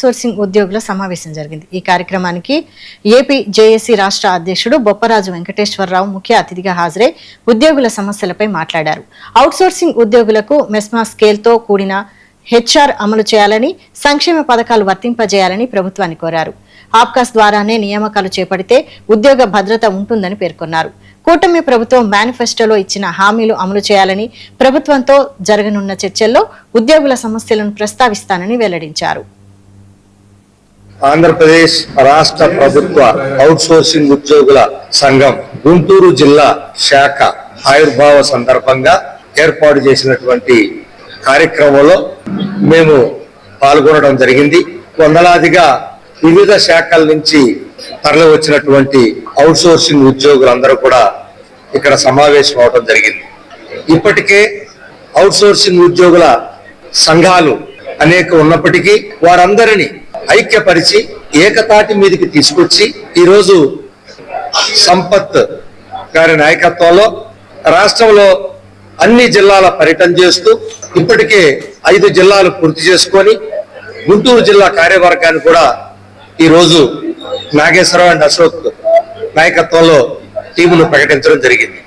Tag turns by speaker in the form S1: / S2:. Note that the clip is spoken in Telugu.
S1: సోర్సింగ్ ఉద్యోగుల సమావేశం జరిగింది. ఈ కార్యక్రమానికి ఏపీ జేఏసీ రాష్ట్ర అధ్యక్షుడు బొప్పరాజు వెంకటేశ్వరరావు ముఖ్య అతిథిగా హాజరై ఉద్యోగుల సమస్యలపై మాట్లాడారు. అవుట్సోర్సింగ్ ఉద్యోగులకు మెస్మా స్కేల్తో కూడిన హెచ్ఆర్ అమలు చేయాలని, సంక్షేమ పథకాలు వర్తింపజేయాలని ప్రభుత్వాన్ని కోరారు. ఆప్కాస్ ద్వారానే నియామకాలు చేపడితే ఉద్యోగ భద్రత ఉంటుందని పేర్కొన్నారు. కూటమి ప్రభుత్వం మేనిఫెస్టోలో ఇచ్చిన హామీలు అమలు చేయాలని, ప్రభుత్వంతో జరగనున్న చర్చల్లో ఉద్యోగుల సమస్యలను ప్రస్తావిస్తానని వెల్లడించారు.
S2: ఆంధ్రప్రదేశ్ రాష్ట్ర ప్రభుత్వ అవుట్సోర్సింగ్ ఉద్యోగుల సంఘం గుంటూరు జిల్లా శాఖ ఆవిర్భావ సందర్భంగా ఏర్పాటు చేసినటువంటి కార్యక్రమంలో మేము పాల్గొనడం జరిగింది. వందలాదిగా వివిధ శాఖల నుంచి తరలి వచ్చినటువంటి అవుట్సోర్సింగ్ ఉద్యోగులందరూ కూడా ఇక్కడ సమావేశం అవడం జరిగింది. ఇప్పటికే అవుట్సోర్సింగ్ ఉద్యోగుల సంఘాలు అనేక ఉన్నప్పటికీ వారందరినీ ఐక్యపరిచి ఏకతాటి మీదకి తీసుకొచ్చి ఈరోజు సంపత్ గారి నాయకత్వంలో రాష్ట్రంలో అన్ని జిల్లాల పర్యటన చేస్తూ ఇప్పటికే 5 జిల్లాలు పూర్తి చేసుకొని గుంటూరు జిల్లా కార్యవర్గాన్ని కూడా ఈరోజు నాగేశ్వరరావు అండ్ అశోక్ నాయకత్వంలో టీమును ప్రకటించడం జరిగింది.